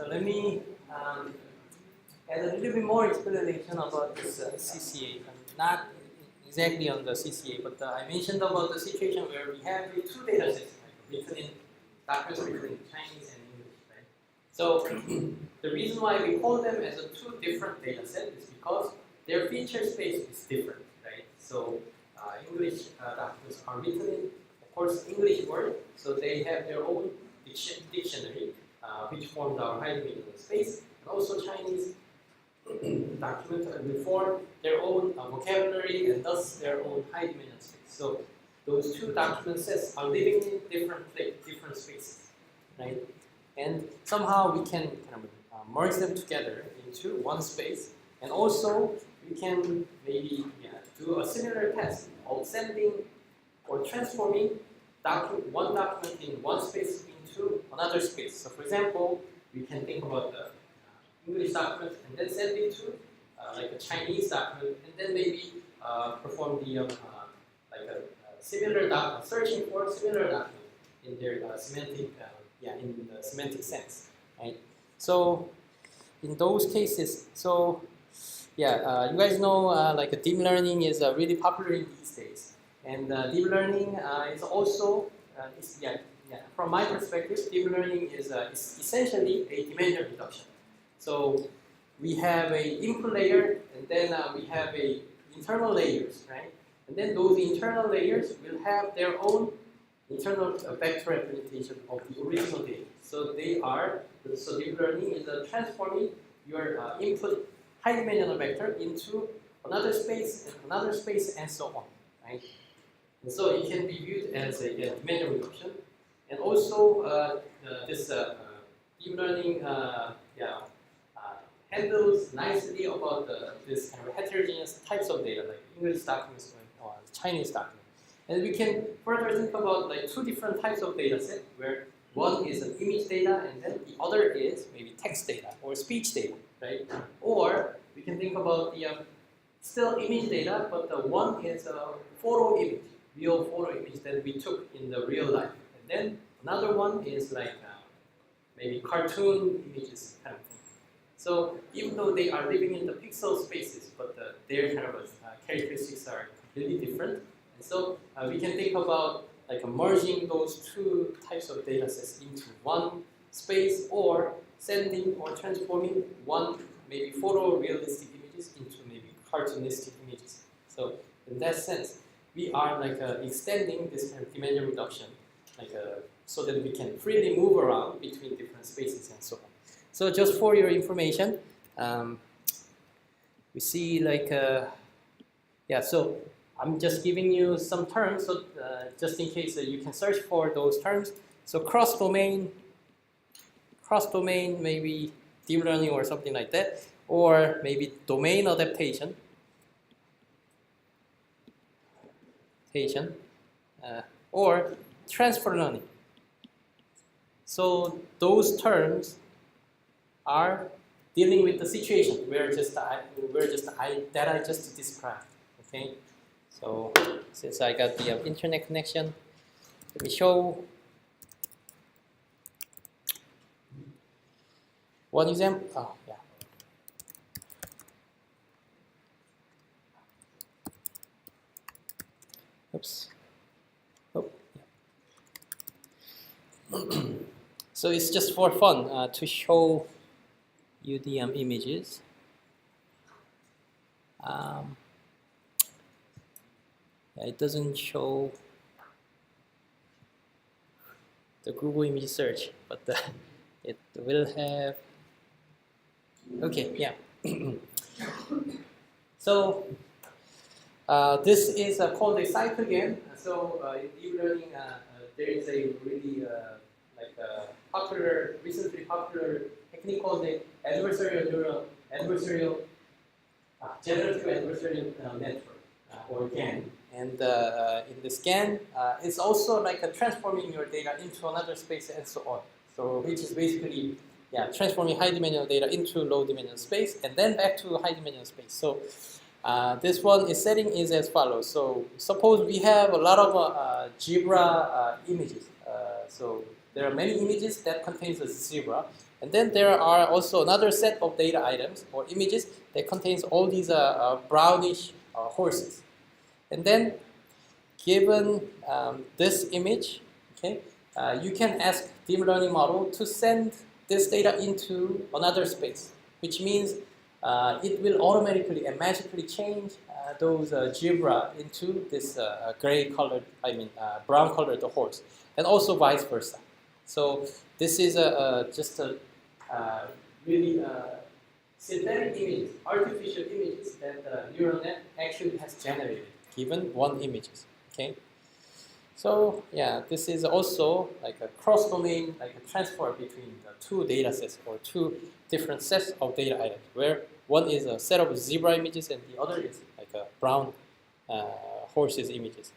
let me add a little bit more explanation about this CCA. Not exactly on the CCA, but I mentioned about the situation where we have two data sets, written in documents written in Chinese and English, right? So the reason why we call them as a two different data sets is because their feature space is different, right? So English documents are written in, of course, English word, so they have their own dictionary, which forms our high dimensional space, and also Chinese documents will form their own vocabulary and thus their own high dimensional space. So those two document sets are living in different spaces, right? And somehow we can kind of merge them together into one space And also, we can maybe do a similar test of sending or transforming one document in one space into another space. So for example, we can think about the English document and then send it to like a Chinese document, and then maybe perform the like a similar document, searching for similar document in their semantic, in the semantic sense, right? So in those cases, so you guys know like deep learning is really popular in these days, and deep learning is also from my perspective, deep learning is essentially a dimension reduction. So we have a input layer, and then we have a internal layers, right? And then those internal layers will have their own internal vector representation of the original data. So so deep learning is transforming your input high dimensional vector into another space, and so on, right? And so it can be viewed as a dimension reduction. And also this deep learning handles nicely about this kind of heterogeneous types of data, like English documents or Chinese documents. And we can further think about like two different types of data set, where one is an image data and then the other is maybe text data or speech data, right? Or we can think about the still image data, but the one is a photo image, real photo image that we took in the real life. And then another one is like maybe cartoon images kind of thing. So even though they are living in the pixel spaces, but their kind of characteristics are completely different. And so we can think about like merging those two types of data sets into one space, or sending or transforming one maybe photorealistic images into maybe cartoonistic images. So in that sense, we are like extending this kind of dimension reduction, like so that we can freely move around between different spaces and so on. So just for your information, we see like so I'm just giving you some terms, so just in case you can search for those terms. So cross-domain, maybe deep learning or something like that, or maybe domain adaptation, or transfer learning. So those terms are dealing with the situation where that I just described. Okay. So since I got the internet connection, let me show one example. Oh, yeah. Oops. Oh, yeah. So it's just for fun to show you the images. It doesn't show the Google image search, but it will have. Okay, yeah. So this is called a cyclogram. So in deep learning, there is a really recently popular technique called the generative adversarial network, or GAN. And in this GAN, it's also like transforming your data into another space and so on. So which is basically transforming high dimensional data into low dimensional space and then back to high dimensional space. So this one is setting is as follows. So suppose we have a lot of zebra images. So there are many images that contains a zebra, and then there are also another set of data items or images that contains all these brownish horses. And then, given this image, okay, you can ask deep learning model to send this data into another space, which means it will automatically and magically change those zebra into this brown colored horse, and also vice versa. So this is just a really synthetic images, artificial images that the neural net actually has generated, given one images. Okay. So yeah, this is also like a cross-domain, like a transfer between the two data sets or two different sets of data items, where one is a set of zebra images and the other is like a brown horses images.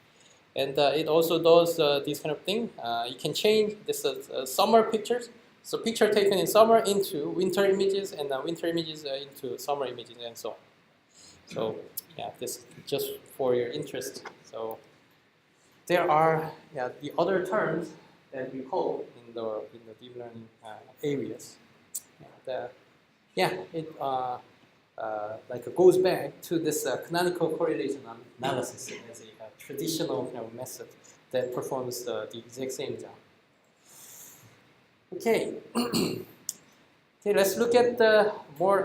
And it also does this kind of thing. You can change this summer pictures. So picture taken in summer into winter images and winter images into summer images and so on. So yeah, this is just for your interest. So there are the other terms that we call in the deep learning areas. And, it like goes back to this canonical correlation analysis as a traditional method that performs the exact same job. Okay. Okay, let's look at the more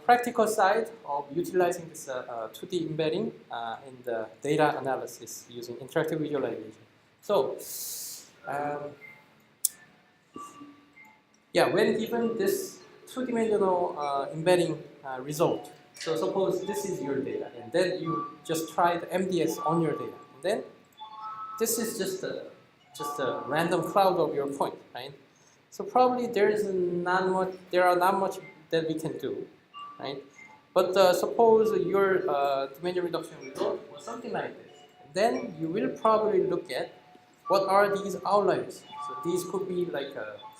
practical side of utilizing this 2D embedding in the data analysis using interactive visualization. So, when given this two-dimensional embedding result, so suppose this is your data, and then you just try the MDS on your data, and then this is just a random cloud of your point, right? So probably there are not much that we can do, right? But suppose your dimension reduction result was something like this. Then you will probably look at what are these outliers. So these could be like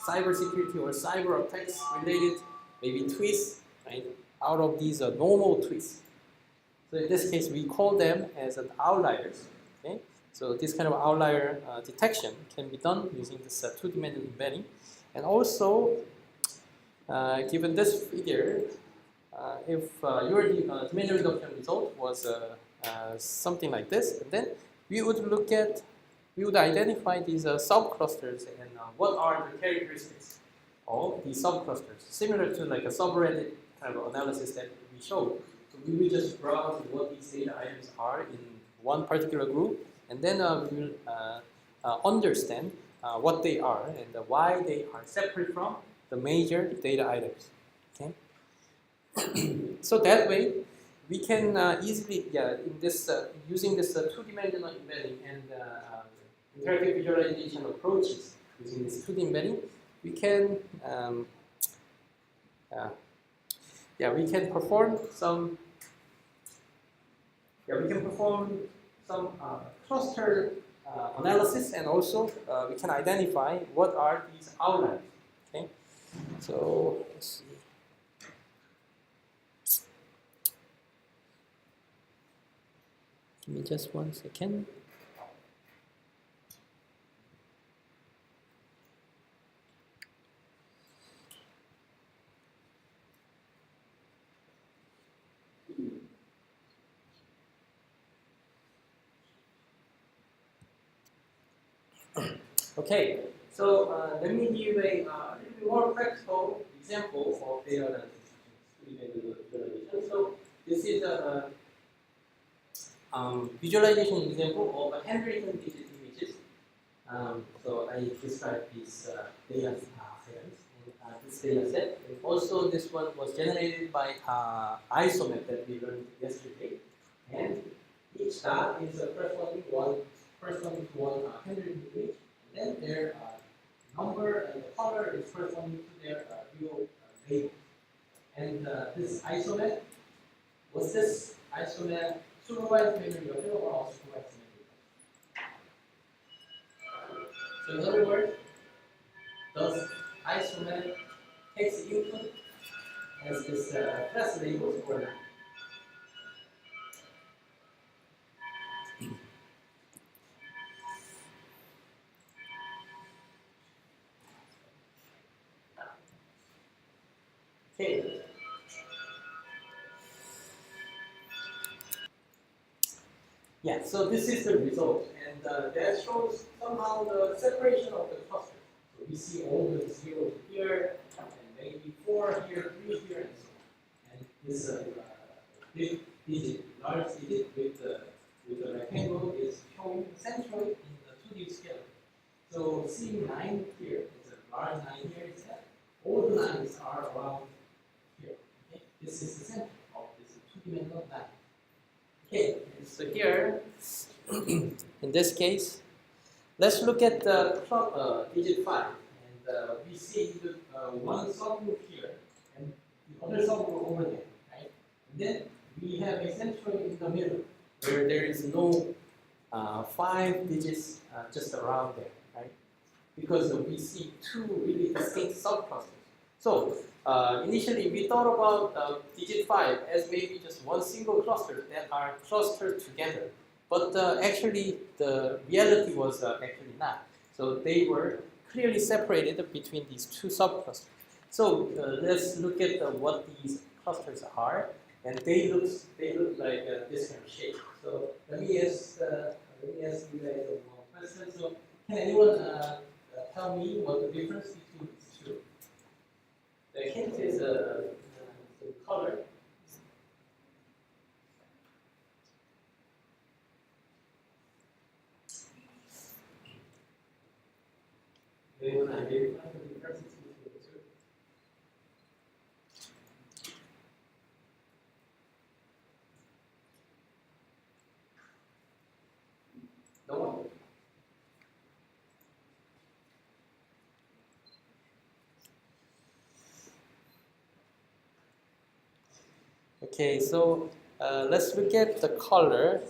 cybersecurity or cyber attacks related, maybe twists, right? Out of these normal twists. So in this case, we call them as an outliers. Okay. So this kind of outlier detection can be done using this two-dimensional embedding. And also, given this figure, if your dimension reduction result was something like this, and then we would identify these subclusters and what are the characteristics of these subclusters, similar to like a subreddit kind of analysis that we showed. So we will just browse what these data items are in one particular group, and then we will understand what they are and why they are separate from the major data items. Okay. So that way, we can easily, in this using this two-dimensional embedding and interactive visualization approaches using this 2D embedding, we can perform some cluster analysis, and also we can identify what are these outliers. Okay, so let's see. Give me just 1 second. Okay, so let me give a little bit more practical example of data visualization. So this is a visualization example of a handwritten digit images. So I described these data sets in this data set. And also this one was generated by ISOMAP that we learned yesterday. And each dot is corresponding to one handwritten image. And then their number and the color is corresponding to their real label. And this ISOMAP, what's this ISOMAP? Supervised memory or unsupervised memory. So in other words, does ISOMAP takes the input as this class labels or not? Okay. Yeah, so this is the result, and that shows somehow the separation of the clusters. So we see all the zeros here, and maybe 4 here, 3 here, and so on. And this big digit, large digit with the rectangle is shown centrally in the 2D scale. So seeing 9 here, it's a large 9 here, is that all the lines are around here. Okay? This is the center of this two-dimensional line. Okay, so here, in this case, let's look at the digit 5. And we see the one subgroup here and the other subgroup over there. Right? Then we have a centroid in the middle where there is no 5 digits just around there, right? Because we see two really distinct subclusters. So initially we thought about digit 5 as maybe just one single cluster that are clustered together. But actually the reality was actually not. So they were clearly separated between these two subclusters. So let's look at what these clusters are, and they look like this kind of shape. So let me ask you guys one question. So can anyone tell me what the difference between these two? The hint is the color. Anyone identify the difference between the two? No one? Okay, so let's look at the color.